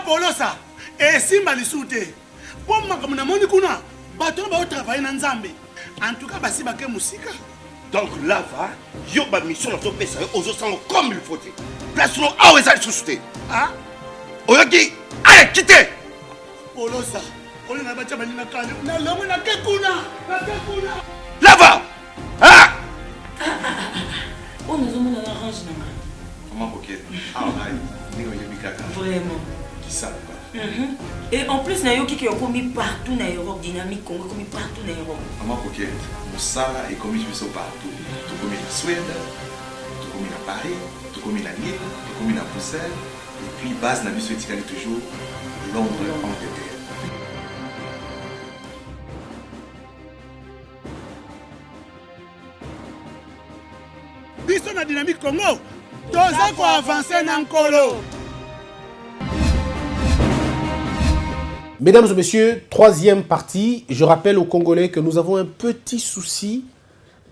Polosa, et Simba Lissoute. Pour moi, comme on a kuna, bateau va travailler dans Zambé. En tout cas, Basi Baké Moussika. Donc là, va, yo ba mission dans ton pays, aux autres comme il faut. Place nous à où est-ce société. Ah? Oyaki, allez, quittez. Polosa, on est là-bas, on est là-bas, Là-bas. Ah! On nous a mis dans l'orange. Comment ok? Ah, vraiment. Qui ça? Et en plus, il y a qui ont commis partout dans l'Europe, dynamique, Congo, commis partout dans l'Europe. Comment ok? Moussala est commis partout. Tout commis en Suède, tout commis à Paris, tout commis à Lille, tout commis à Bruxelles. Et puis, base n'a vu toujours Londres, Angleterre. Biso na dynamique Congo, toza ko avancer na nkolo. Mesdames et messieurs, troisième partie. Je rappelle aux Congolais que nous avons un petit souci,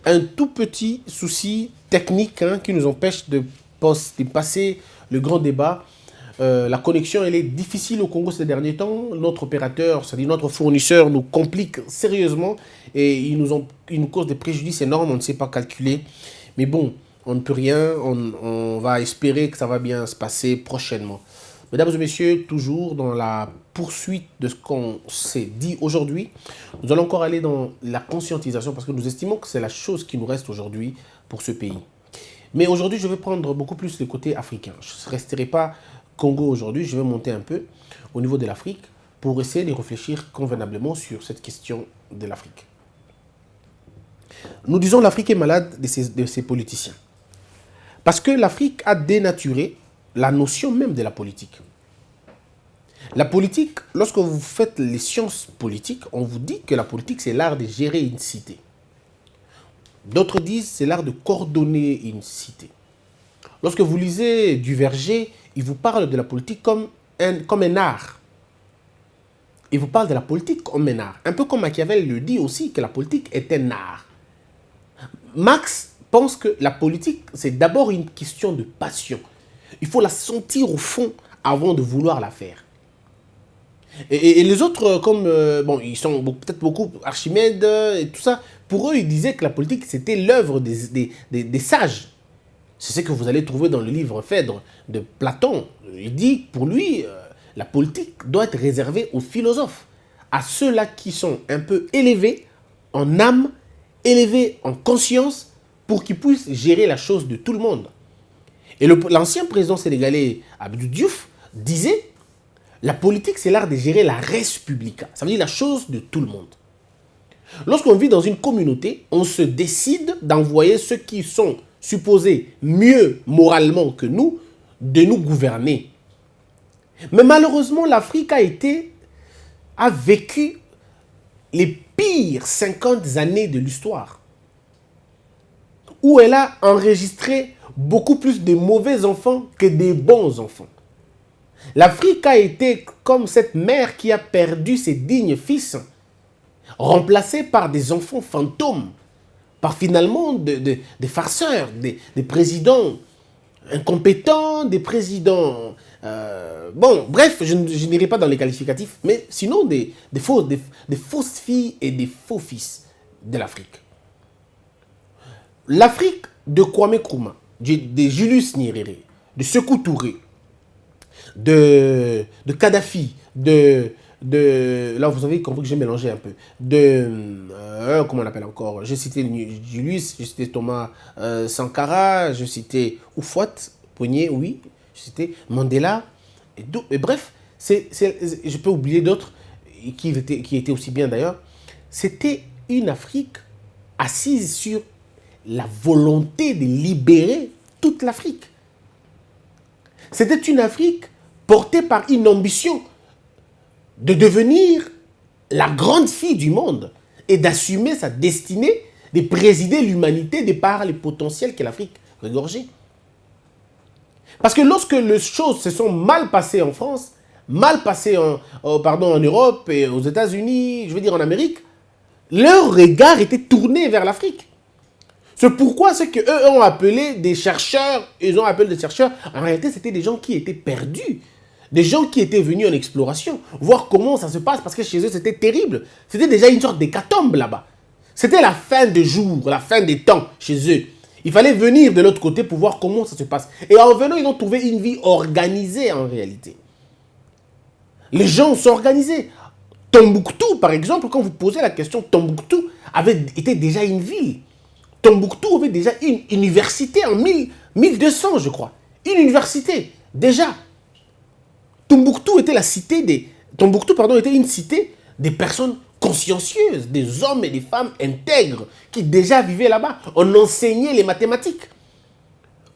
un tout petit souci technique qui nous empêche de passer le grand débat. La connexion, elle est difficile au Congo ces derniers temps. Notre opérateur, c'est-à-dire notre fournisseur, nous complique sérieusement et il nous cause des préjudices énormes. On ne sait pas calculer. Mais bon, on ne peut rien. On va espérer que ça va bien se passer prochainement. Mesdames et messieurs, toujours dans la poursuite de ce qu'on s'est dit aujourd'hui, nous allons encore aller dans la conscientisation parce que nous estimons que c'est la chose qui nous reste aujourd'hui pour ce pays. Mais aujourd'hui, je vais prendre beaucoup plus le côté africain. Je ne resterai pas Congo aujourd'hui, je vais monter un peu au niveau de l'Afrique pour essayer de réfléchir convenablement sur cette question de l'Afrique. Nous disons l'Afrique est malade de ses politiciens. Parce que l'Afrique a dénaturé la notion même de la politique. La politique, lorsque vous faites les sciences politiques, on vous dit que la politique, c'est l'art de gérer une cité. D'autres disent c'est l'art de coordonner une cité. Lorsque vous lisez Duverger, il vous parle de la politique comme un art. Il vous parle de la politique comme un art. Un peu comme Machiavel le dit aussi, que la politique est un art. Marx pense que la politique, c'est d'abord une question de passion. Il faut la sentir au fond avant de vouloir la faire. Et les autres, comme, bon, ils sont peut-être beaucoup Archimède et tout ça, pour eux, ils disaient que la politique, c'était l'œuvre des sages. C'est ce que vous allez trouver dans le livre Phèdre de Platon. Il dit, pour lui, la politique doit être réservée aux philosophes, à ceux-là qui sont un peu élevés en âme, élevés en conscience, pour qu'ils puissent gérer la chose de tout le monde. Et l'ancien président sénégalais Abdou Diouf disait la politique, c'est l'art de gérer la res publica. Ça veut dire la chose de tout le monde. Lorsqu'on vit dans une communauté, on se décide d'envoyer ceux qui sont supposés mieux moralement que nous, de nous gouverner. Mais malheureusement, l'Afrique a vécu les pires 50 années de l'histoire, où elle a enregistré beaucoup plus de mauvais enfants que des bons enfants. L'Afrique a été comme cette mère qui a perdu ses dignes fils, remplacés par des enfants fantômes, par finalement des farceurs, des présidents incompétents, des présidents... bon, bref, je n'irai pas dans les qualificatifs, mais sinon des fausses filles et des faux fils de l'Afrique. L'Afrique de Kwame Nkrumah, de Julius Nyerere, de Sékou Touré, de Kadhafi, là vous avez compris que j'ai mélangé un peu, comment on appelle encore, j'ai cité Julius, j'ai cité Thomas Sankara, j'ai cité Houphouët, Boigny, oui, j'ai cité Mandela, et bref, je peux oublier d'autres qui étaient aussi bien d'ailleurs. C'était une Afrique assise sur la volonté de libérer toute l'Afrique. C'était une Afrique portée par une ambition de devenir la grande fille du monde et d'assumer sa destinée de présider l'humanité de par les potentiels que l'Afrique regorgeait. Parce que lorsque les choses se sont mal passées en France, mal passées en Europe et aux États-Unis, je veux dire en Amérique, leur regard était tourné vers l'Afrique. C'est pourquoi ce qu'eux ont appelé des chercheurs, en réalité c'était des gens qui étaient perdus des gens qui étaient venus en exploration, voir comment ça se passe, parce que chez eux, c'était terrible. C'était déjà une sorte d'hécatombe là-bas. C'était la fin des jours, la fin des temps chez eux. Il fallait venir de l'autre côté pour voir comment ça se passe. Et en venant, ils ont trouvé une vie organisée en réalité. Les gens sont organisés. Tombouctou, par exemple, quand vous posez la question, Tombouctou avait été déjà une ville. Tombouctou avait déjà une université en 1200, je crois. Une université, déjà. Tombouctou était était une cité des personnes consciencieuses, des hommes et des femmes intègres qui déjà vivaient là-bas. On enseignait les mathématiques.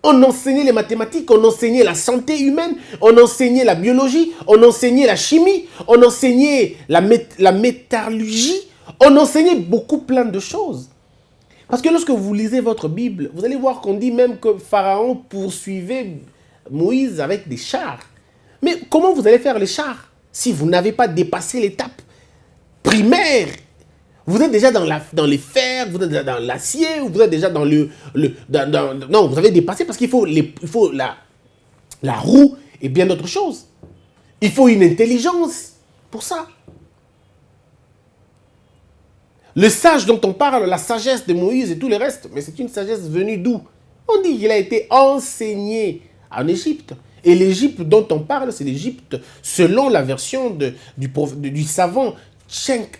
On enseignait les mathématiques, on enseignait la santé humaine, on enseignait la biologie, on enseignait la chimie, on enseignait la métallurgie, on enseignait plein de choses. Parce que lorsque vous lisez votre Bible, vous allez voir qu'on dit même que Pharaon poursuivait Moïse avec des chars. Mais comment vous allez faire les chars si vous n'avez pas dépassé l'étape primaire? Vous êtes déjà dans les fers, vous êtes déjà dans l'acier, vous êtes déjà dans non, vous avez dépassé parce qu'il faut, la roue et bien d'autres choses. Il faut une intelligence pour ça. Le sage dont on parle, la sagesse de Moïse et tout le reste, mais c'est une sagesse venue d'où? On dit qu'il a été enseigné en Égypte. Et l'Égypte dont on parle, c'est l'Égypte selon la version du savant Tchèque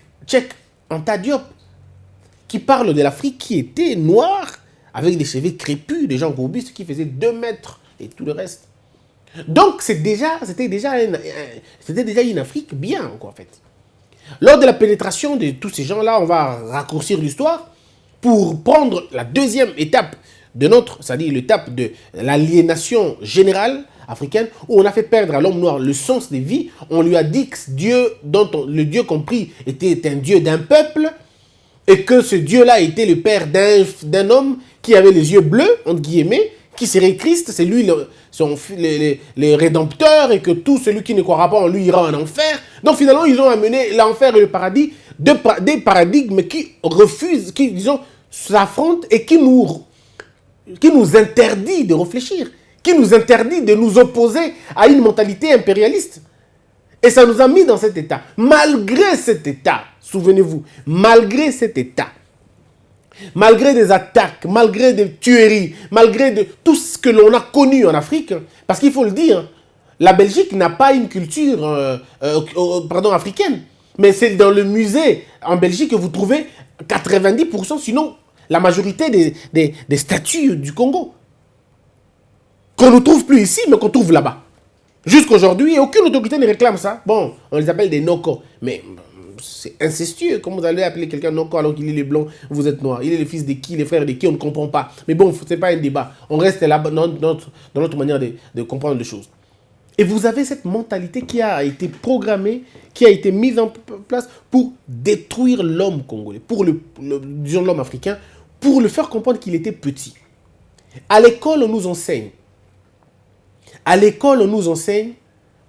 Anta Diop, qui parle de l'Afrique qui était noire, avec des cheveux crépus, des gens robustes qui faisaient 2 mètres et tout le reste. Donc c'était déjà une Afrique bien, quoi, en fait. Lors de la pénétration de tous ces gens-là, on va raccourcir l'histoire pour prendre la deuxième étape de c'est-à-dire l'étape de l'aliénation générale africaine, où on a fait perdre à l'homme noir le sens des vies. On lui a dit que le Dieu compris était un Dieu d'un peuple, et que ce Dieu-là était le père d'un homme qui avait les yeux bleus, entre guillemets, qui serait Christ, c'est lui le rédempteur, et que tout celui qui ne croira pas en lui ira en enfer. Donc finalement, ils ont amené l'enfer et le paradis, des paradigmes qui refusent, qui, disons, s'affrontent et qui nous interdit de réfléchir, qui nous interdit de nous opposer à une mentalité impérialiste. Et ça nous a mis dans cet état. Malgré cet état, souvenez-vous, malgré cet état, malgré des attaques, malgré des tueries, malgré tout ce que l'on a connu en Afrique, parce qu'il faut le dire, la Belgique n'a pas une culture africaine. Mais c'est dans le musée en Belgique que vous trouvez 90%, sinon la majorité des statues du Congo. Qu'on ne trouve plus ici, mais qu'on trouve là-bas. Jusqu'aujourd'hui, aucune autorité ne réclame ça. Bon, on les appelle des Noko. Mais c'est incestueux. Comment vous allez appeler quelqu'un Noko alors qu'il est le blanc, vous êtes noir? Il est le fils de qui, les frères de qui, on ne comprend pas. Mais bon, ce n'est pas un débat. On reste là dans notre manière de comprendre les choses. Et vous avez cette mentalité qui a été programmée, qui a été mise en place pour détruire l'homme congolais, pour disons l'homme africain, pour le faire comprendre qu'il était petit. À l'école, on nous enseigne.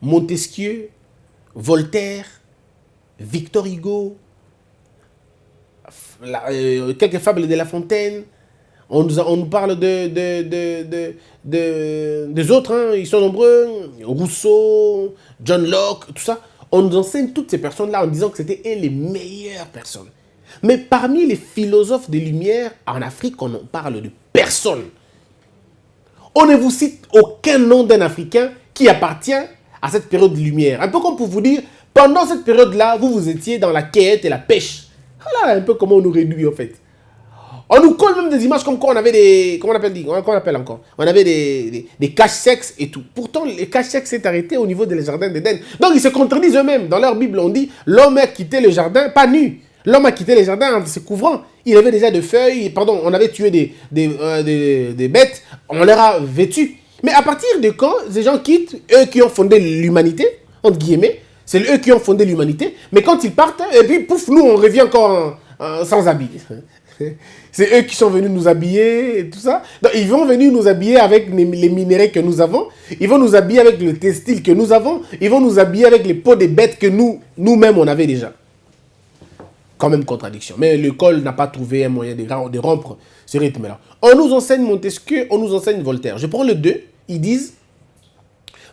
Montesquieu, Voltaire, Victor Hugo, quelques fables de La Fontaine. On nous parle des autres, hein, ils sont nombreux, Rousseau, John Locke, tout ça. On nous enseigne toutes ces personnes-là en disant que c'était les meilleures personnes. Mais parmi les philosophes des Lumières, en Afrique, on en parle de personne. On ne vous cite aucun nom d'un Africain qui appartient à cette période de Lumière. Un peu comme pour vous dire, pendant cette période-là, vous étiez dans la quête et la pêche. Voilà un peu comment on nous réduit en fait. On nous colle même des images comme quoi on avait des... Comment on appelle encore? On avait des caches-sexes et tout. Pourtant, les caches-sexes s'est arrêté au niveau des jardins d'Éden. Donc, ils se contredisent eux-mêmes. Dans leur Bible, on dit, l'homme a quitté le jardin, pas nu. L'homme a quitté les jardins en se couvrant. Il avait déjà des feuilles, on avait tué des bêtes, on leur a vêtu. Mais à partir de quand ces gens quittent, eux qui ont fondé l'humanité, entre guillemets, c'est eux qui ont fondé l'humanité, mais quand ils partent, et puis pouf, nous on revient encore sans habits. C'est eux qui sont venus nous habiller et tout ça. Donc, ils vont venir nous habiller avec les minéraux que nous avons, ils vont nous habiller avec le textile que nous avons, ils vont nous habiller avec les peaux des bêtes que nous-mêmes on avait déjà. Quand même contradiction. Mais l'école n'a pas trouvé un moyen de rompre ce rythme-là. On nous enseigne Montesquieu, on nous enseigne Voltaire. Je prends le 2, ils disent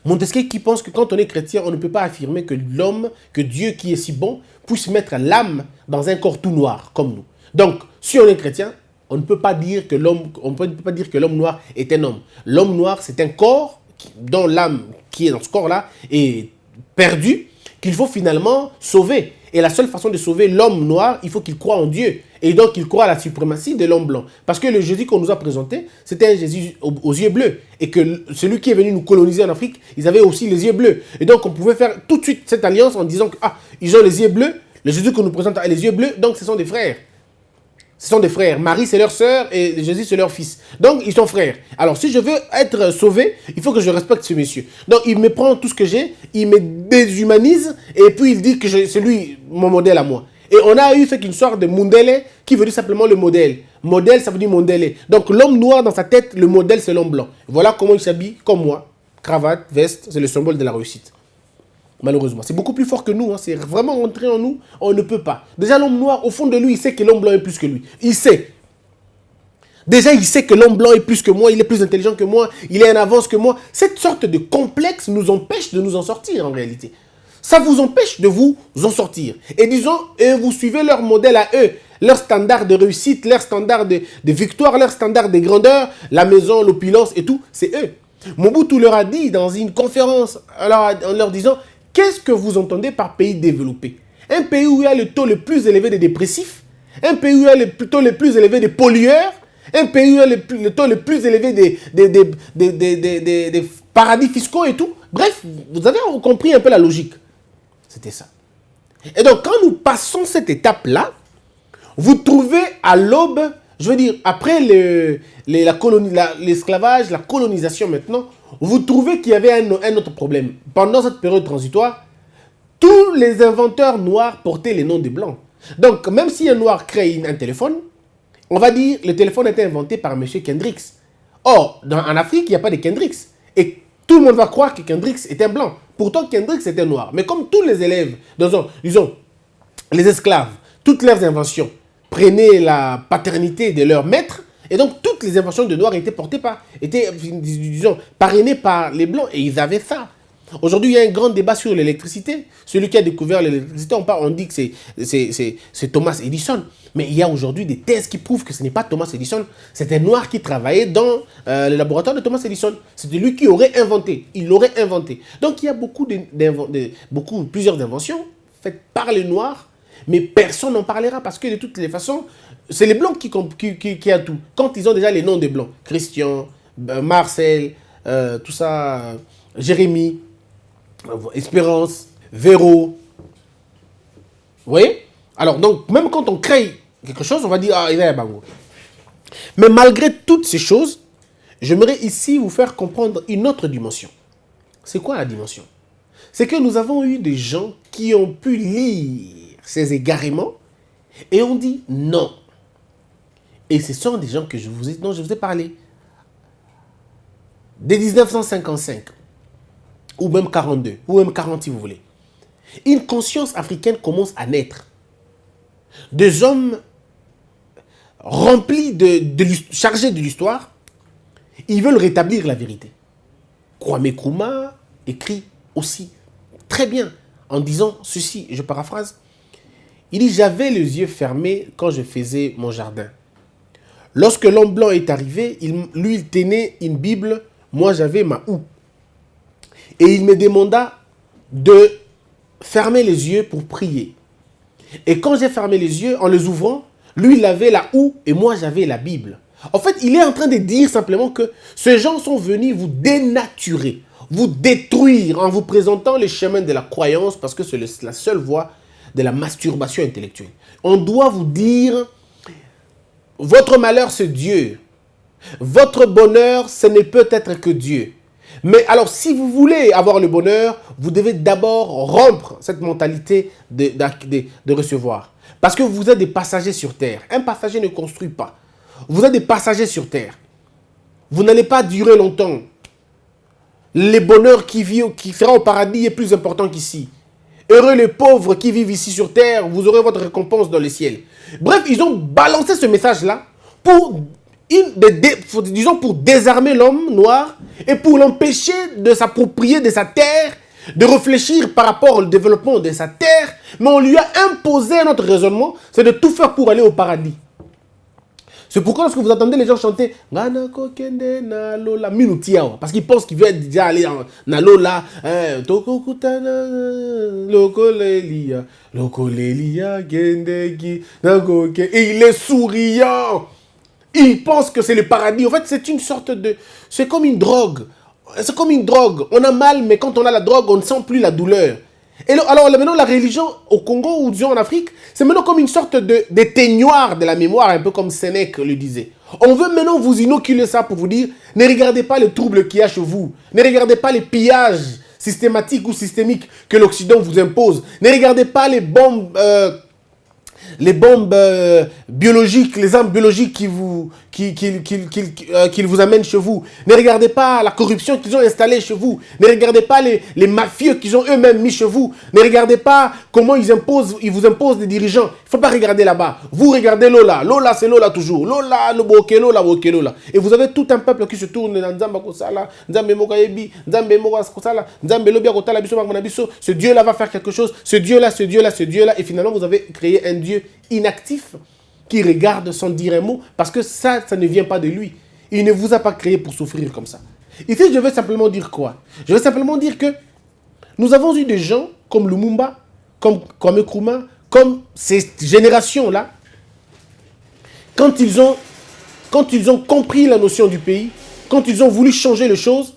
Montesquieu qui pense que quand on est chrétien, on ne peut pas affirmer que l'homme, que Dieu qui est si bon, puisse mettre l'âme dans un corps tout noir comme nous. Donc, si on est chrétien, on ne peut pas dire que l'homme noir est un homme. L'homme noir, c'est un corps dont l'âme qui est dans ce corps-là est perdue, qu'il faut finalement sauver. Et la seule façon de sauver l'homme noir, il faut qu'il croie en Dieu. Et donc, il croit à la suprématie de l'homme blanc. Parce que le Jésus qu'on nous a présenté, c'était un Jésus aux yeux bleus. Et que celui qui est venu nous coloniser en Afrique, ils avaient aussi les yeux bleus. Et donc, on pouvait faire tout de suite cette alliance en disant que, ils ont les yeux bleus. Le Jésus qu'on nous présente a les yeux bleus, donc ce sont des frères. Ce sont des frères. Marie, c'est leur sœur et Jésus, c'est leur fils. Donc, ils sont frères. Alors, si je veux être sauvé, il faut que je respecte ce monsieur. Donc, il me prend tout ce que j'ai, il me déshumanise et puis il dit que c'est lui, mon modèle à moi. Et on a eu cette histoire de Mundele qui veut dire simplement le modèle. Modèle, ça veut dire Mundele. Donc, l'homme noir dans sa tête, le modèle, c'est l'homme blanc. Voilà comment il s'habille, comme moi. Cravate, veste, c'est le symbole de la réussite. Malheureusement, c'est beaucoup plus fort que nous. C'est vraiment rentré en nous, on ne peut pas. Déjà, l'homme noir, au fond de lui, il sait que l'homme blanc est plus que lui. Il sait. Déjà, il sait que l'homme blanc est plus que moi, il est plus intelligent que moi, il est en avance que moi. Cette sorte de complexe nous empêche de nous en sortir en réalité. Ça vous empêche de vous en sortir. Et disons, vous suivez leur modèle à eux, leur standard de réussite, leur standard de victoire, leur standard de grandeur, la maison, l'opulence et tout, c'est eux. Mobutu leur a dit dans une conférence, en leur disant, qu'est-ce que vous entendez par pays développé? Un pays où il y a le taux le plus élevé des dépressifs, un pays où il y a le taux le plus élevé des pollueurs, un pays où il y a le taux le plus élevé des paradis fiscaux et tout. Bref, vous avez compris un peu la logique. C'était ça. Et donc, quand nous passons cette étape-là, vous trouvez à l'aube, je veux dire, après l'esclavage, la colonisation maintenant, vous trouvez qu'il y avait un autre problème. Pendant cette période transitoire, tous les inventeurs noirs portaient les noms des blancs. Donc, même si un noir crée un téléphone, on va dire que le téléphone a été inventé par M. Kendricks. Or, en Afrique, il n'y a pas de Kendricks. Et tout le monde va croire que Kendricks est un blanc. Pourtant, Kendricks était noir. Mais comme tous les élèves, disons, les esclaves, toutes leurs inventions prenaient la paternité de leur maître, et donc toutes les inventions de noirs étaient parrainées par les blancs, et ils avaient ça. Aujourd'hui, il y a un grand débat sur l'électricité. Celui qui a découvert l'électricité, on dit que c'est Thomas Edison. Mais il y a aujourd'hui des thèses qui prouvent que ce n'est pas Thomas Edison. C'est un noir qui travaillait dans le laboratoire de Thomas Edison. C'était lui qui aurait inventé. Il l'aurait inventé. Donc, il y a plusieurs inventions faites par les noirs, mais personne n'en parlera parce que de toutes les façons, c'est les blancs qui a tout. Quand ils ont déjà les noms des blancs, Christian, Marcel, tout ça, Jérémy, Espérance, Véro. Vous voyez? Alors, donc, même quand on crée quelque chose, on va dire, il y a un bango. Mais malgré toutes ces choses, j'aimerais ici vous faire comprendre une autre dimension. C'est quoi la dimension? C'est que nous avons eu des gens qui ont pu lire ces égarements et ont dit non. Et ce sont des gens dont je vous ai parlé. Dès 1955. Ou même 42, ou même 40 si vous voulez. Une conscience africaine commence à naître. Des hommes remplis chargés de l'histoire, ils veulent rétablir la vérité. Kwame Nkrumah écrit aussi très bien en disant ceci, je paraphrase. Il dit, j'avais les yeux fermés quand je faisais mon jardin. Lorsque l'homme blanc est arrivé, lui il tenait une Bible, moi j'avais ma houe. Et il me demanda de fermer les yeux pour prier. Et quand j'ai fermé les yeux, en les ouvrant, lui, il avait la houe et moi, j'avais la Bible. En fait, il est en train de dire simplement que ces gens sont venus vous dénaturer, vous détruire en vous présentant les chemins de la croyance parce que c'est la seule voie de la masturbation intellectuelle. On doit vous dire, votre malheur, c'est Dieu. Votre bonheur, ce ne peut être que Dieu. Mais alors, si vous voulez avoir le bonheur, vous devez d'abord rompre cette mentalité de recevoir. Parce que vous êtes des passagers sur terre. Un passager ne construit pas. Vous êtes des passagers sur terre. Vous n'allez pas durer longtemps. Le bonheur qui sera au paradis est plus important qu'ici. Heureux les pauvres qui vivent ici sur terre, vous aurez votre récompense dans le ciel. Bref, ils ont balancé ce message-là pour disons pour désarmer l'homme noir et pour l'empêcher de s'approprier de sa terre, de réfléchir par rapport au développement de sa terre, mais on lui a imposé notre raisonnement, c'est de tout faire pour aller au paradis. C'est pourquoi lorsque vous entendez les gens chanter parce qu'ils pensent qu'ils veulent déjà aller dans Lola, et il est souriant. Il pense que c'est le paradis. En fait, c'est une sorte de... C'est comme une drogue. C'est comme une drogue. On a mal, mais quand on a la drogue, on ne sent plus la douleur. Et alors maintenant, la religion au Congo ou disons en Afrique, c'est maintenant comme une sorte d'éteignoir de la mémoire, un peu comme Sénèque le disait. On veut maintenant vous inoculer ça pour vous dire, ne regardez pas les troubles qu'il y a chez vous. Ne regardez pas les pillages systématiques ou systémiques que l'Occident vous impose. Ne regardez pas les bombes biologiques, les armes biologiques qu'ils vous amènent chez vous. Ne regardez pas la corruption qu'ils ont installée chez vous. Ne regardez pas les mafieux qu'ils ont eux-mêmes mis chez vous. Ne regardez pas comment ils vous imposent des dirigeants. Il ne faut pas regarder là-bas. Vous regardez Lola. Lola, c'est Lola toujours. Lola, le boke Lola, boke Lola. Et vous avez tout un peuple qui se tourne dans Nzamba Kosala, Nzambe Mokayebi, Nzambe Mokas Kosala, Nzambe Lobia Kotala Biso Magmanabiso. Ce Dieu-là va faire quelque chose. Ce Dieu-là, ce Dieu-là, ce Dieu-là. Et finalement, vous avez créé un Dieu inactif qui regarde sans dire un mot parce que ça ne vient pas de lui. Il ne vous a pas créé pour souffrir comme ça. Ici, je veux simplement dire quoi? Je veux simplement dire que nous avons eu des gens comme Lumumba, comme Kwame Nkrumah, comme ces générations-là, quand ils ont compris la notion du pays, quand ils ont voulu changer les choses,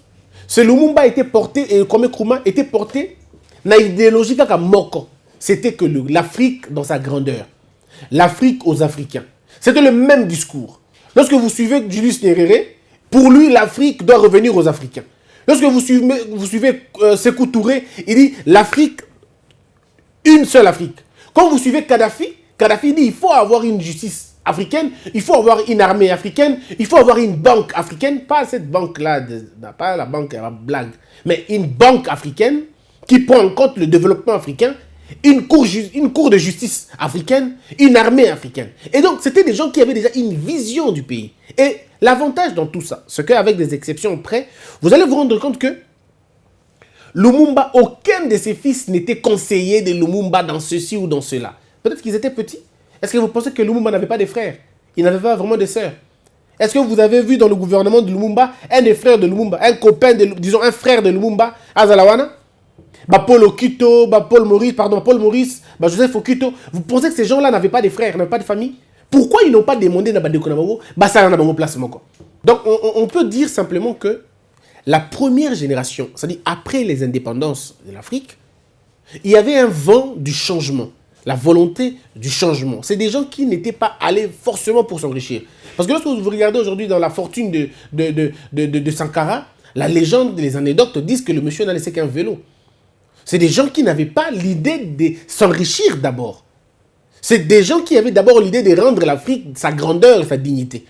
ce Lumumba était porté et Kwame Nkrumah était porté dans l'idéologie comme Moko. C'était que l'Afrique dans sa grandeur. L'Afrique aux Africains. C'était le même discours. Lorsque vous suivez Julius Nyerere, pour lui, l'Afrique doit revenir aux Africains. Lorsque vous suivez Sékou Touré, il dit l'Afrique, une seule Afrique. Quand vous suivez Kadhafi, Kadhafi dit il faut avoir une justice africaine, il faut avoir une armée africaine, il faut avoir une banque africaine, pas cette banque-là, pas la banque à la blague, mais une banque africaine qui prend en compte le développement africain, une cour de justice africaine, une armée africaine. Et donc, c'était des gens qui avaient déjà une vision du pays. Et l'avantage dans tout ça, c'est qu'avec des exceptions près, vous allez vous rendre compte que Lumumba, aucun de ses fils n'était conseiller de Lumumba dans ceci ou dans cela. Peut-être qu'ils étaient petits. Est-ce que vous pensez que Lumumba n'avait pas de frères? Il n'avait pas vraiment de sœurs. Est-ce que vous avez vu dans le gouvernement de Lumumba, un des frères de Lumumba, un copain, disons un frère de Lumumba, Azalawana? Paul Okito, Paul Maurice, Joseph Okito, vous pensez que ces gens-là n'avaient pas de frères, n'avaient pas de famille? Pourquoi ils n'ont pas demandé dans ça en a bon placement quoi? Donc on peut dire simplement que la première génération, c'est-à-dire après les indépendances de l'Afrique, il y avait un vent du changement, la volonté du changement. C'est des gens qui n'étaient pas allés forcément pour s'enrichir. Parce que lorsque vous regardez aujourd'hui dans la fortune de Sankara, la légende, les anecdotes disent que le monsieur n'a laissé qu'un vélo. C'est des gens qui n'avaient pas l'idée de s'enrichir d'abord. C'est des gens qui avaient d'abord l'idée de rendre l'Afrique sa grandeur et sa dignité.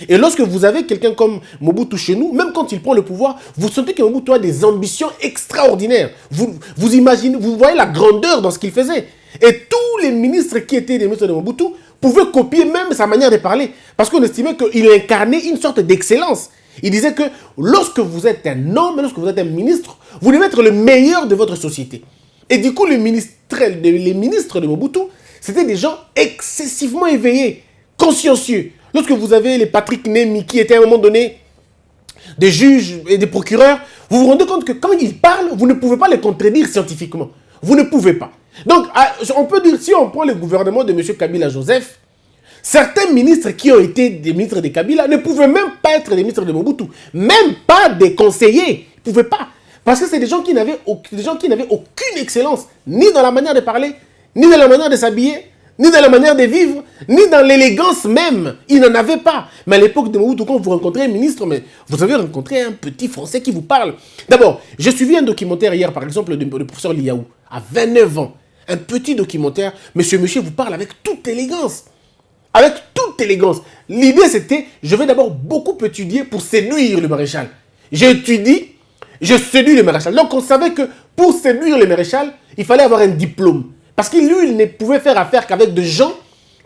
Et lorsque vous avez quelqu'un comme Mobutu chez nous, même quand il prend le pouvoir, vous sentez que Mobutu a des ambitions extraordinaires. Vous imaginez, vous voyez la grandeur dans ce qu'il faisait. Et tous les ministres qui étaient des ministres de Mobutu pouvaient copier même sa manière de parler. Parce qu'on estimait qu'il incarnait une sorte d'excellence. Il disait que lorsque vous êtes un homme, lorsque vous êtes un ministre, vous devez être le meilleur de votre société. Et du coup, les ministres de Mobutu, c'était des gens excessivement éveillés, consciencieux. Lorsque vous avez les Patrick Nemi qui étaient à un moment donné des juges et des procureurs, vous vous rendez compte que quand ils parlent, vous ne pouvez pas les contredire scientifiquement. Vous ne pouvez pas. Donc, on peut dire, si on prend le gouvernement de M. Kabila Joseph, certains ministres qui ont été des ministres de Kabila ne pouvaient même pas être des ministres de Mobutu. Même pas des conseillers. Ils ne pouvaient pas. Parce que c'est des gens qui n'avaient aucune excellence, ni dans la manière de parler, ni dans la manière de s'habiller, ni dans la manière de vivre, ni dans l'élégance même. Ils n'en avaient pas. Mais à l'époque de Mobutu, quand vous rencontrez un ministre, mais vous avez rencontré un petit Français qui vous parle. D'abord, j'ai suivi un documentaire hier, par exemple, du professeur Liaou, à 29 ans. Un petit documentaire. Monsieur vous parle avec toute élégance. Avec toute élégance. L'idée, c'était, je vais d'abord beaucoup étudier pour séduire le maréchal. J'étudie, je séduis le maréchal. Donc, on savait que pour séduire le maréchal, il fallait avoir un diplôme. Parce que lui, il ne pouvait faire affaire qu'avec des gens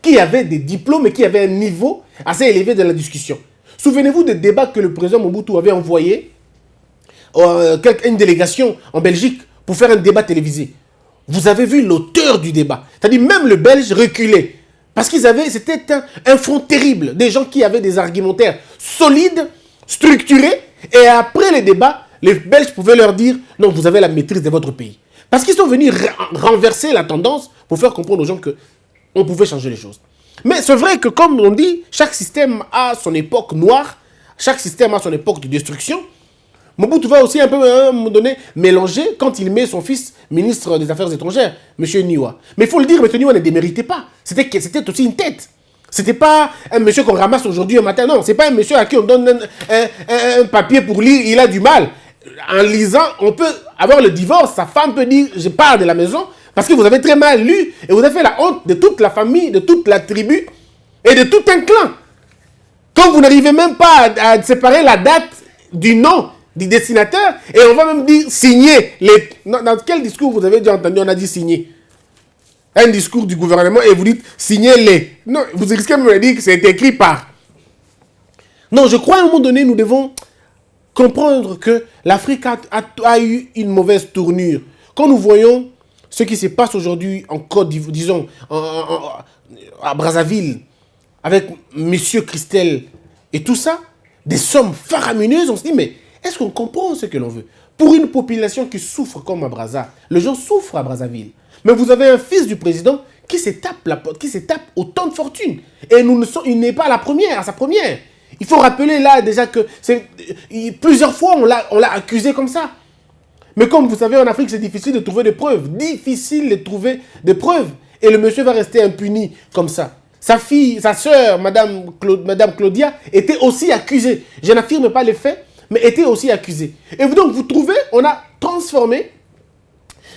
qui avaient des diplômes et qui avaient un niveau assez élevé de la discussion. Souvenez-vous des débats que le président Mobutu avait envoyé une délégation en Belgique pour faire un débat télévisé. Vous avez vu l'auteur du débat. C'est-à-dire même le Belge reculait. Parce c'était un front terrible. Des gens qui avaient des argumentaires solides, structurés. Et après les débats, les Belges pouvaient leur dire « Non, vous avez la maîtrise de votre pays ». Parce qu'ils sont venus renverser la tendance pour faire comprendre aux gens qu'on pouvait changer les choses. Mais c'est vrai que comme on dit, chaque système a son époque noire. Chaque système a son époque de destruction. Mobutu va aussi un peu à un moment donné mélanger quand il met son fils ministre des Affaires étrangères, M. Niwa. Mais il faut le dire, M. Niwa ne déméritait pas. C'était aussi une tête. C'était pas un monsieur qu'on ramasse aujourd'hui un matin. Non, c'est pas un monsieur à qui on donne un papier pour lire, il a du mal. En lisant, on peut avoir le divorce. Sa femme peut dire, je pars de la maison parce que vous avez très mal lu et vous avez fait la honte de toute la famille, de toute la tribu et de tout un clan. Quand vous n'arrivez même pas à séparer la date du nom du dessinateur, et on va même dire signer les... Dans quel discours vous avez déjà entendu, on a dit signer? Un discours du gouvernement et vous dites signer les... Non, vous risquez même de dire que c'est écrit par... Non, je crois à un moment donné, nous devons comprendre que l'Afrique a eu une mauvaise tournure. Quand nous voyons ce qui se passe aujourd'hui en Côte d'Ivoire, disons, à Brazzaville, avec M. Christel et tout ça, des sommes faramineuses, on se dit, mais est-ce qu'on comprend ce que l'on veut? Pour une population qui souffre comme à Brazza, les gens souffrent à Brazzaville. Mais vous avez un fils du président qui se tape autant de fortune. Et il n'est pas à sa première. Il faut rappeler là déjà que plusieurs fois on l'a accusé comme ça. Mais comme vous savez, en Afrique, c'est difficile de trouver des preuves. Difficile de trouver des preuves. Et le monsieur va rester impuni comme ça. Sa fille, sa sœur, Madame Claudia, était aussi accusée. Je n'affirme pas les faits, mais était aussi accusée. Et donc, vous trouvez, on a transformé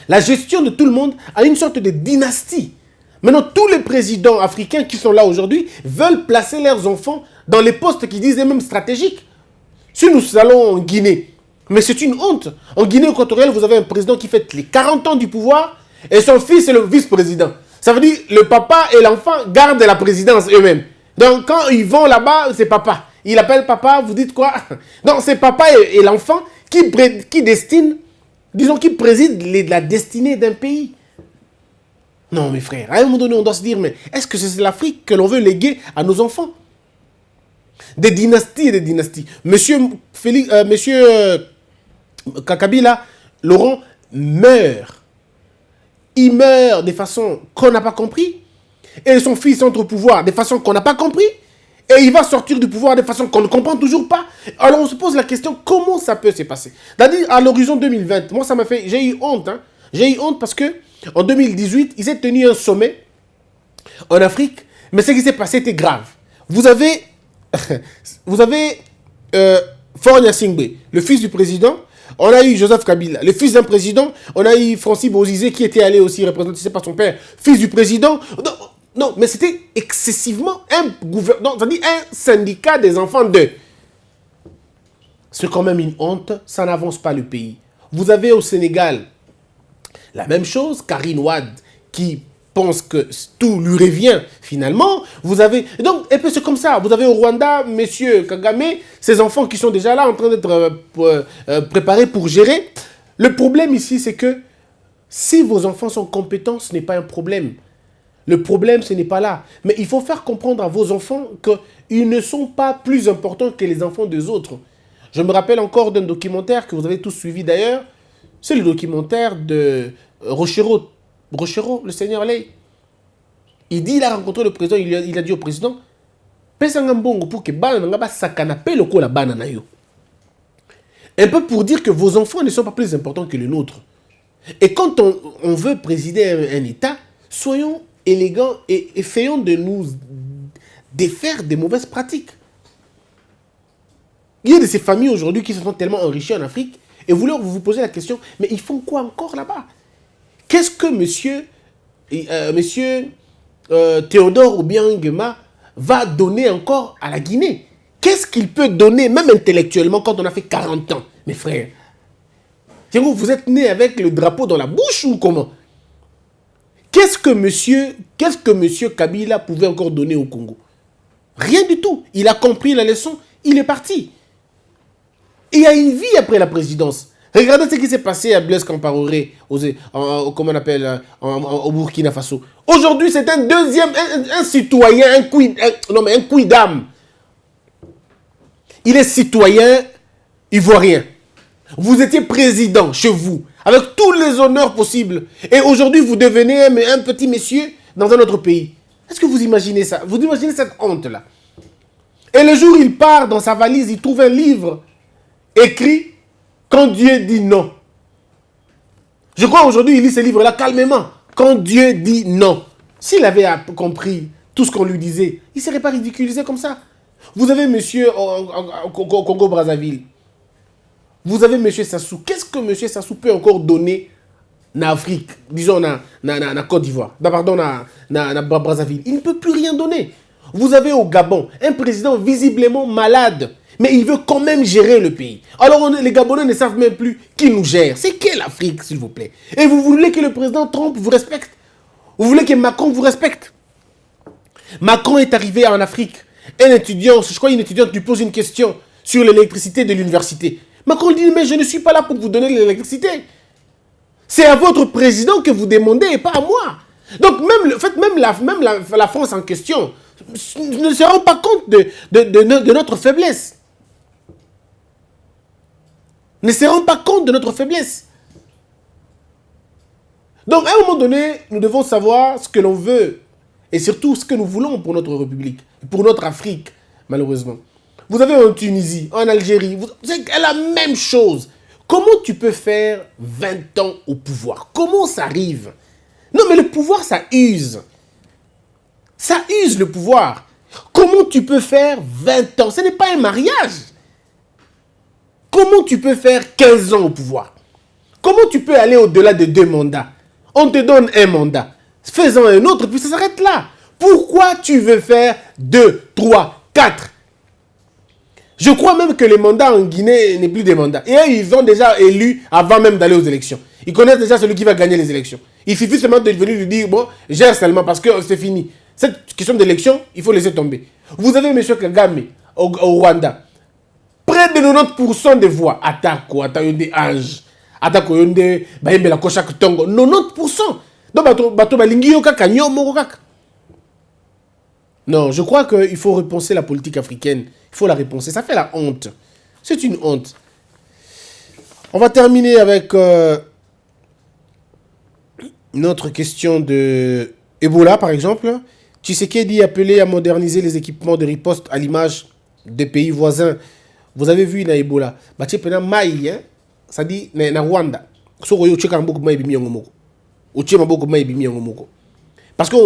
la gestion de tout le monde en une sorte de dynastie. Maintenant, tous les présidents africains qui sont là aujourd'hui veulent placer leurs enfants dans les postes qui disent même stratégiques. Si nous allons en Guinée, mais c'est une honte. En Guinée équatoriale, vous avez un président qui fête les 40 ans du pouvoir et son fils est le vice-président. Ça veut dire le papa et l'enfant gardent la présidence eux-mêmes. Donc, quand ils vont là-bas, c'est papa. Il appelle papa, vous dites quoi? Non, c'est papa et l'enfant qui destinent, disons, qui président la destinée d'un pays. Non, mes frères, à un moment donné, on doit se dire, mais est-ce que c'est l'Afrique que l'on veut léguer à nos enfants? Des dynasties et des dynasties. Monsieur Kabila, Laurent, meurt. Il meurt de façon qu'on n'a pas compris. Et son fils entre au pouvoir de façon qu'on n'a pas compris. Et il va sortir du pouvoir de façon qu'on ne comprend toujours pas. Alors on se pose la question, comment ça peut se passer? C'est-à-dire, à l'horizon 2020, moi ça m'a fait... J'ai eu honte. Hein. J'ai eu honte parce que en 2018, il s'est tenu un sommet en Afrique. Mais ce qui s'est passé était grave. Vous avez Faure Gnassingbé, le fils du président. On a eu Joseph Kabila, le fils d'un président. On a eu Francis Bozizé qui était allé aussi représenter par son père, fils du président. Non, mais c'était excessivement un gouvernement, c'est-à-dire un syndicat des enfants d'eux. C'est quand même une honte, ça n'avance pas le pays. Vous avez au Sénégal la même chose, Karine Wade qui pense que tout lui revient finalement. Vous avez... Donc, et puis c'est comme ça. Vous avez au Rwanda, monsieur Kagame, ses enfants qui sont déjà là en train d'être préparés pour gérer. Le problème ici, c'est que si vos enfants sont compétents, ce n'est pas un problème. Le problème, ce n'est pas là. Mais il faut faire comprendre à vos enfants qu'ils ne sont pas plus importants que les enfants des autres. Je me rappelle encore d'un documentaire que vous avez tous suivi d'ailleurs. C'est le documentaire de Rochereau, le seigneur Ley. Il a rencontré le président, il a dit au président, pour que un peu pour dire que vos enfants ne sont pas plus importants que les nôtres. Et quand on veut présider un État, soyons élégants et essayons de nous défaire des mauvaises pratiques. Il y a de ces familles aujourd'hui qui se sont tellement enrichies en Afrique et vous vous posez la question, mais ils font quoi encore là-bas? Qu'est-ce que monsieur Théodore Obiang-Nguema va donner encore à la Guinée? Qu'est-ce qu'il peut donner, même intellectuellement, quand on a fait 40 ans, mes frères? Vous êtes né avec le drapeau dans la bouche ou comment? Qu'est-ce que monsieur Kabila pouvait encore donner au Congo? Rien du tout. Il a compris la leçon, il est parti. Il y a une vie après la présidence. Regardez ce qui s'est passé à Blaise Compaoré, comment on appelle, au Burkina Faso. Aujourd'hui, c'est un deuxième, un citoyen, un quidam. Il est citoyen ivoirien. Vous étiez président chez vous, avec tous les honneurs possibles. Et aujourd'hui, vous devenez un petit monsieur dans un autre pays. Est-ce que vous imaginez ça? Vous imaginez cette honte-là? Et le jour où il part dans sa valise, il trouve un livre écrit « Quand Dieu dit non ». Je crois aujourd'hui, il lit ce livre-là calmement. « Quand Dieu dit non ». S'il avait compris tout ce qu'on lui disait, il ne serait pas ridiculisé comme ça. Vous avez monsieur au Congo-Brazzaville. Vous avez monsieur Sassou. Qu'est-ce que monsieur Sassou peut encore donner en Afrique, disons en Côte d'Ivoire, pardon, en Brazzaville? Il ne peut plus rien donner. Vous avez au Gabon un président visiblement malade, mais il veut quand même gérer le pays. Alors les Gabonais ne savent même plus qui nous gère. C'est quelle Afrique, s'il vous plaît? Et vous voulez que le président Trump vous respecte? Vous voulez que Macron vous respecte? Macron est arrivé en Afrique. Un étudiant, je crois une étudiante lui pose une question sur l'électricité de l'université. Macron dit, mais je ne suis pas là pour vous donner l'électricité. C'est à votre président que vous demandez et pas à moi. Donc même la France en question ne se rend pas compte de notre faiblesse. Ne se rend pas compte de notre faiblesse. Donc à un moment donné, nous devons savoir ce que l'on veut et surtout ce que nous voulons pour notre République, pour notre Afrique, malheureusement. Vous avez en Tunisie, en Algérie, c'est la même chose. Comment tu peux faire 20 ans au pouvoir? Comment ça arrive? Non, mais le pouvoir, ça use. Ça use le pouvoir. Comment tu peux faire 20 ans? Ce n'est pas un mariage. Comment tu peux faire 15 ans au pouvoir? Comment tu peux aller au-delà de 2 mandats? On te donne un mandat. Fais-en un autre, puis ça s'arrête là. Pourquoi tu veux faire 2, 3, 4? Je crois même que les mandats en Guinée n'est plus des mandats. Et eux, ils ont déjà élu avant même d'aller aux élections. Ils connaissent déjà celui qui va gagner les élections. Il suffit seulement de venir lui dire, bon, gère seulement parce que c'est fini. Cette question d'élection, il faut laisser tomber. Vous avez M. Kagame au Rwanda. Près de 90% des voix. Atako, Atayonde Ange. Atako Yonde, Bayembe la Kochak Tongo. 90%. Donc, Bato Balingi Yoka Kanyo Morokak. Non, je crois qu'il faut repenser la politique africaine. Il faut la repenser. Ça fait la honte. C'est une honte. On va terminer avec une autre question de Ebola, par exemple. Tshisekedi appelé à moderniser les équipements de riposte à l'image des pays voisins. Vous avez vu, na Ebola. Batchepena Maï, hein? Ça dit, na Rwanda. Parce qu'on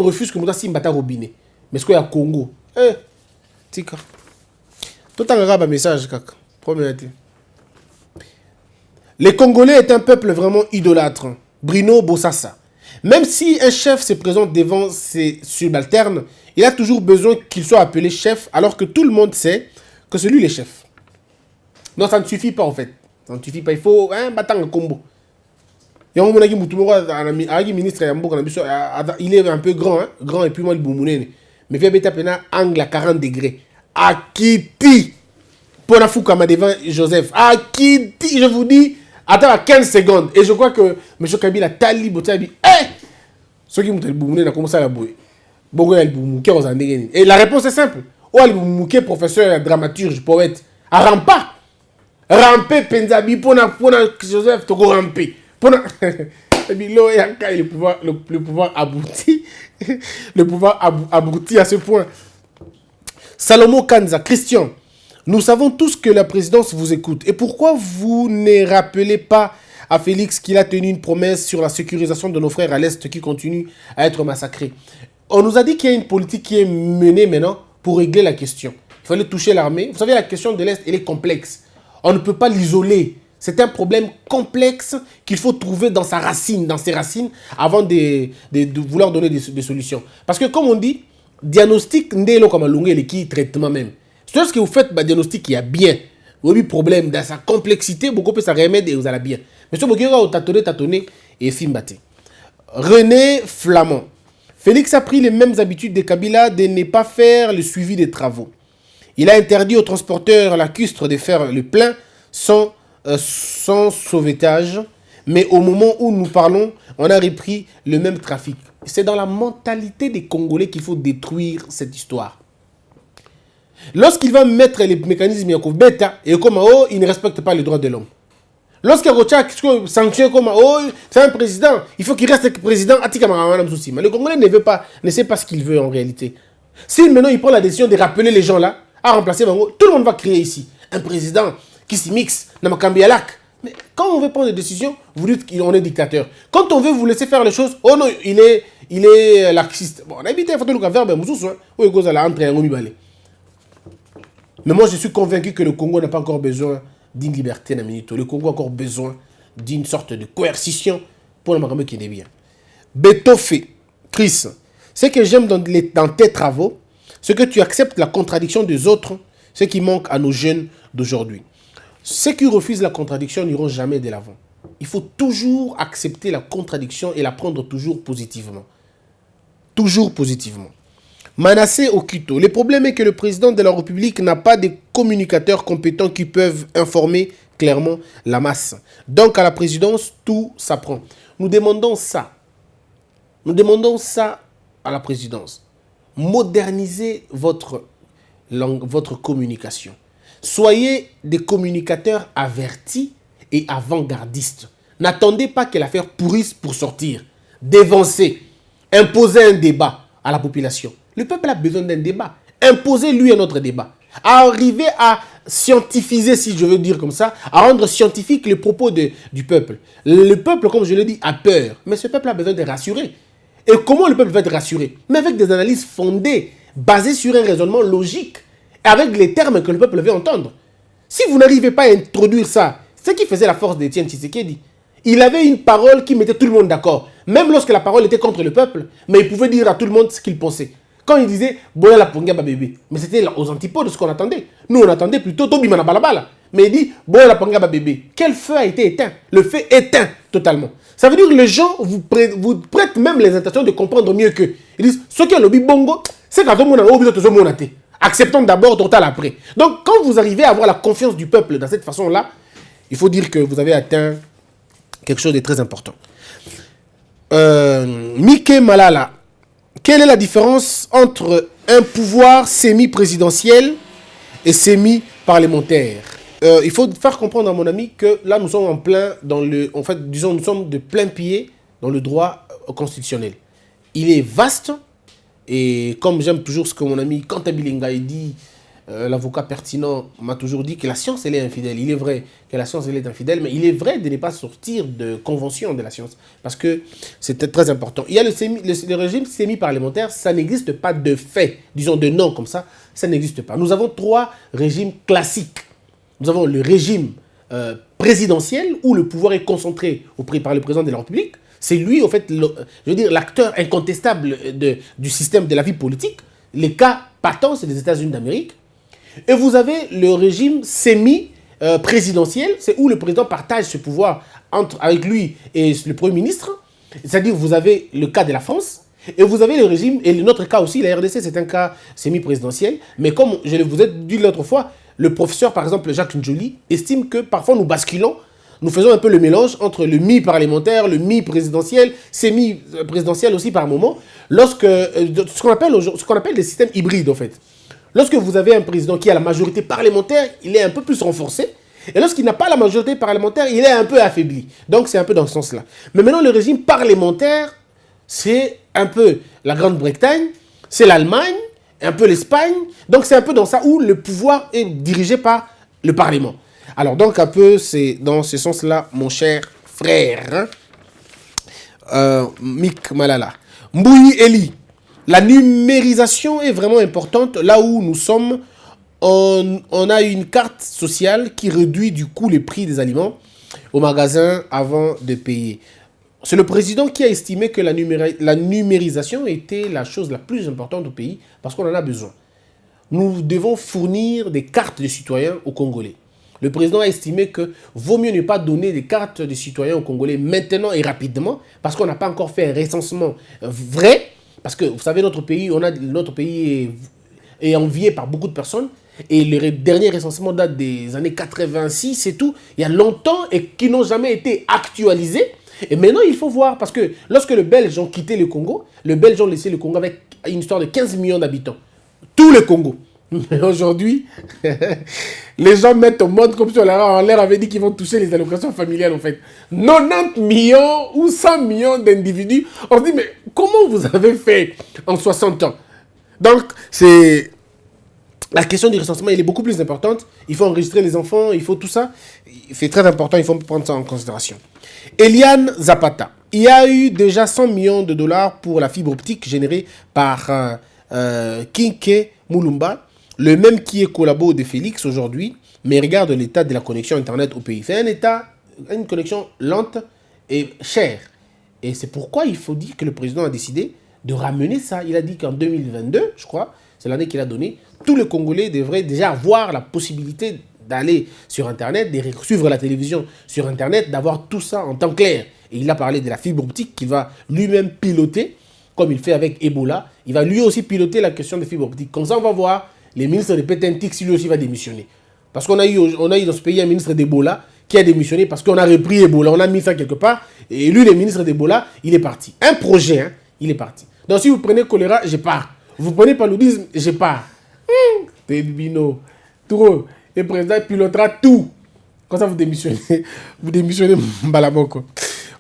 refuse que nous fassions un robinet. Mais ce qu'il y a au Congo, tika. Tout un message, kaka. Les Congolais est un peuple vraiment idolâtre. Bruno Bossassa. Même si un chef se présente devant ses subalternes, il a toujours besoin qu'il soit appelé chef, alors que tout le monde sait que c'est lui le chef. Non, ça ne suffit pas en fait. Ça ne suffit pas. Il faut un battant combo. Il est un peu grand, hein? Grand et puis moi le boumouné. Mais viens bêta pena angle à 40 degrés. Akiti. Pour la fou comme devant Joseph. Akiti, je vous dis, attends à 15 secondes. Et je crois que M. Kabila Tali Botabi. Ceux qui m'ont dit le boumouné a commencé à la bouer. Et la réponse est simple. Oh, le boumouké, professeur, dramaturge, poète. À rampa. Ramper Penzabi pour Joseph Togo ramper. Le pouvoir aboutit. Le pouvoir aboutit à ce point. Salomon Kanza, Christian, nous savons tous que la présidence vous écoute. Et pourquoi vous ne rappelez pas à Félix qu'il a tenu une promesse sur la sécurisation de nos frères à l'Est qui continuent à être massacrés? On nous a dit qu'il y a une politique qui est menée maintenant pour régler la question. Il fallait toucher l'armée. Vous savez, la question de l'Est, elle est complexe. On ne peut pas l'isoler. C'est un problème complexe qu'il faut trouver dans sa racine, dans ses racines, avant de vouloir donner des solutions. Parce que comme on dit, diagnostic, ndelo comme un qui traitement même. C'est ce que vous faites, bah, diagnostic, il y a bien. Vous avez problème dans sa complexité, beaucoup peut ça remède et vous allez bien. Mais ce que vous tâtonner et fimbate. René Flamand. Félix a pris les mêmes habitudes de Kabila de ne pas faire le suivi des travaux. Il a interdit aux transporteurs lacustres de faire le plein sans sauvetage. Mais au moment où nous parlons, on a repris le même trafic. C'est dans la mentalité des Congolais qu'il faut détruire cette histoire. Lorsqu'il va mettre les mécanismes bêta et comme oh, il ne respecte pas les droits de l'homme. Lorsqu'il sanctionne comme oh, c'est un président, il faut qu'il reste président. Le Congolais ne sait pas ce qu'il veut en réalité. Si maintenant il prend la décision de rappeler les gens là, à remplacer Bango, tout le monde va crier ici. Un président qui s'y mixe dans Makambi Alak. Mais quand on veut prendre des décisions, vous dites qu'on est dictateur. Quand on veut vous laisser faire les choses, oh non, il est laxiste. Bon, on a évité, il faut tout le faire, mais mais moi, je suis convaincu que le Congo n'a pas encore besoin d'une liberté. Le Congo a encore besoin d'une sorte de coercition pour le Makambi qui est bien. Betofé, Chris, ce que j'aime dans tes travaux, c'est que tu acceptes la contradiction des autres, ce qui manque à nos jeunes d'aujourd'hui. Ceux qui refusent la contradiction n'iront jamais de l'avant. Il faut toujours accepter la contradiction et la prendre toujours positivement. Toujours positivement. Manassé Okito, le problème est que le président de la République n'a pas de communicateurs compétents qui peuvent informer clairement la masse. Donc à la présidence, tout s'apprend. Nous demandons ça. Nous demandons ça à la présidence. Modernisez votre communication. Soyez des communicateurs avertis et avant-gardistes. N'attendez pas que l'affaire pourrisse pour sortir. Dévancez. Imposez un débat à la population. Le peuple a besoin d'un débat. Imposez-lui un autre débat. Arrivez à scientifiser, si je veux dire comme ça, à rendre scientifique les propos du peuple. Le peuple, comme je l'ai dit, a peur. Mais ce peuple a besoin de rassurer. Et comment le peuple va être rassuré? Mais avec des analyses fondées, basées sur un raisonnement logique, avec les termes que le peuple veut entendre. Si vous n'arrivez pas à introduire ça, c'est ce qui faisait la force d'Étienne Tshisekedi. Il avait une parole qui mettait tout le monde d'accord, même lorsque la parole était contre le peuple, mais il pouvait dire à tout le monde ce qu'il pensait. Quand il disait « Boya la ponga ba bébé », mais c'était aux antipodes de ce qu'on attendait. Nous, on attendait plutôt « Tobi mana balabala ». Mais il dit « Boya la ponga ba bébé ». Quel feu a été éteint? Le feu éteint totalement. Ça veut dire que les gens vous prêtent même les intentions de comprendre mieux qu'eux. Ils disent « Ce qui est le bongo, c'est quand on a besoin de acceptons d'abord, total après. » Donc, quand vous arrivez à avoir la confiance du peuple dans cette façon-là, il faut dire que vous avez atteint quelque chose de très important. Mike Malala, quelle est la différence entre un pouvoir semi-présidentiel et semi-parlementaire? Il faut faire comprendre à mon ami que là, nous sommes en plein dans le... En fait, disons, nous sommes de plein pied dans le droit constitutionnel. Il est vaste et comme j'aime toujours ce que mon ami Kantabilinga dit, l'avocat pertinent m'a toujours dit que la science, elle est infidèle. Il est vrai que la science, elle est infidèle, mais il est vrai de ne pas sortir de convention de la science, parce que c'était très important. Il y a le régime semi-parlementaire, ça n'existe pas de fait, disons de nom comme ça n'existe pas. Nous avons 3 régimes classiques. Nous avons le régime présidentiel, où le pouvoir est concentré par le président de la République. C'est lui, en fait, je veux dire, l'acteur incontestable du système de la vie politique. Les cas patents, c'est les États-Unis d'Amérique. Et vous avez le régime semi-présidentiel, c'est où le président partage ce pouvoir avec lui et le Premier ministre. C'est-à-dire vous avez le cas de la France, et vous avez le régime, et notre cas aussi, la RDC, c'est un cas semi-présidentiel. Mais comme je vous ai dit l'autre fois, le professeur, par exemple, Jacques Njoli, estime que parfois nous basculons, nous faisons un peu le mélange entre le mi-parlementaire, le mi-présidentiel, semi-présidentiel aussi par moment, lorsque ce qu'on appelle des systèmes hybrides en fait. Lorsque vous avez un président qui a la majorité parlementaire, il est un peu plus renforcé. Et lorsqu'il n'a pas la majorité parlementaire, il est un peu affaibli. Donc c'est un peu dans ce sens-là. Mais maintenant, le régime parlementaire, c'est un peu la Grande-Bretagne, c'est l'Allemagne, un peu l'Espagne. Donc c'est un peu dans ça où le pouvoir est dirigé par le Parlement. Alors donc un peu, c'est dans ce sens-là, mon cher frère, Mike Malala. Mbouyi Eli. La numérisation est vraiment importante. Là où nous sommes, on a une carte sociale qui réduit du coup les prix des aliments au magasin avant de payer. C'est le président qui a estimé que la numérisation était la chose la plus importante au pays parce qu'on en a besoin. Nous devons fournir des cartes de citoyens aux Congolais. Le président a estimé que vaut mieux ne pas donner des cartes de citoyens aux Congolais maintenant et rapidement parce qu'on n'a pas encore fait un recensement vrai. Parce que, vous savez, notre pays est envié par beaucoup de personnes. Et le dernier recensement date des années 86 et tout. Il y a longtemps et qui n'ont jamais été actualisés. Et maintenant, il faut voir, parce que lorsque les Belges ont quitté le Congo, les Belges ont laissé le Congo avec une histoire de 15 millions d'habitants. Tout le Congo. Mais aujourd'hui, les gens mettent au monde comme si on leur avait dit qu'ils vont toucher les allocations familiales, en fait. 90 millions ou 100 millions d'individus. On se dit, mais comment vous avez fait en 60 ans? Donc, c'est... La question du recensement, elle est beaucoup plus importante. Il faut enregistrer les enfants, il faut tout ça. C'est très important, il faut prendre ça en considération. Eliane Zapata. Il y a eu déjà 100 millions de dollars pour la fibre optique générée par Kinke Mulumba, le même qui est collabo de Félix aujourd'hui, mais regarde l'état de la connexion Internet au pays. C'est une connexion lente et chère. Et c'est pourquoi il faut dire que le président a décidé de ramener ça. Il a dit qu'en 2022, je crois, c'est l'année qu'il a donné, tous les Congolais devraient déjà avoir la possibilité d'aller sur Internet, de suivre la télévision sur Internet, d'avoir tout ça en temps clair. Et il a parlé de la fibre optique qu'il va lui-même piloter, comme il fait avec Ebola. Il va lui aussi piloter la question de fibre optique. Comme ça, on va voir les ministres de Pétentix, si lui aussi va démissionner. Parce qu'on a eu dans ce pays un ministre d'Ebola qui a démissionné parce qu'on a repris Ebola, on a mis ça quelque part, et lui, le ministre d'Ebola, il est parti. Un projet, hein, il est parti. Donc si vous prenez choléra, je pars. Vous prenez paludisme, je pars. Bino, trop. Le président pilotera tout. Comme ça, vous démissionnez Mbalamoko.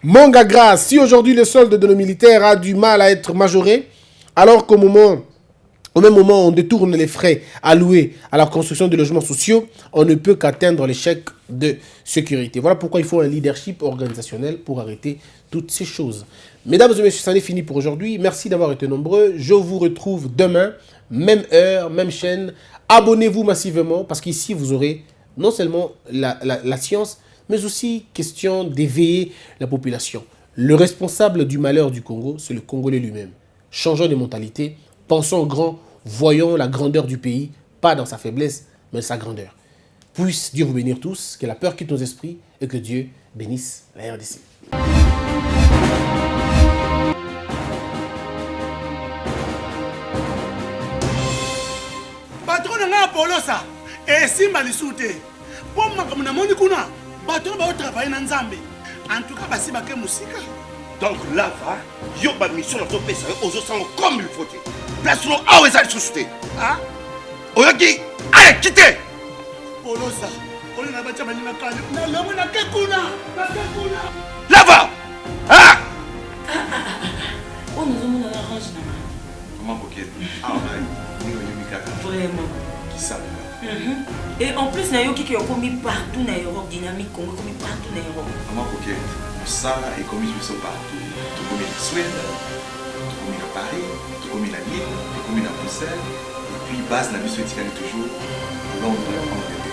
Monga Grâce, si aujourd'hui le solde de nos militaires a du mal à être majoré, alors qu'au même moment, on détourne les frais alloués à la construction de logements sociaux, on ne peut qu'atteindre l'échec de sécurité. Voilà pourquoi il faut un leadership organisationnel pour arrêter toutes ces choses. Mesdames et messieurs, ça en est fini pour aujourd'hui. Merci d'avoir été nombreux. Je vous retrouve demain, même heure, même chaîne. Abonnez-vous massivement parce qu'ici, vous aurez non seulement la science, mais aussi question d'éveiller la population. Le responsable du malheur du Congo, c'est le Congolais lui-même. Changeons de mentalité. Pensons grand, voyons la grandeur du pays, pas dans sa faiblesse, mais sa grandeur. Puisse Dieu vous bénir tous, que la peur quitte nos esprits et que Dieu bénisse la RDC. Patron nga Polosa, esimba lisute. Pour makambo na moni kuna, patron ba travailler na Nzambe. En tout cas, basi ba ke musika. Donc là, yo ba mission na to pesa aux sango comme il faut. Place no awe za susute. Ah? Oyoki, allez, quittez. Polosa, on na ba tshaba ni na kale. Na lomo na ke kuna. Là-bas. Ah! Oh, nous avons un orange na. Comment coquette? Ah, Vraiment. Qui ça? Et en plus, na yo qui est commis partout na Europe, dynamique Congo commis partout na Europe. Comment coquette? Ça est commis partout. Tout comme en Suède, tout comme à Paris, tout comme à Lille, tout comme à Bruxelles. Et puis, base la mission est toujours Londres, Angleterre.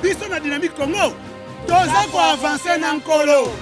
Biso na dynamique Congo, toza ko avancer na nkolo.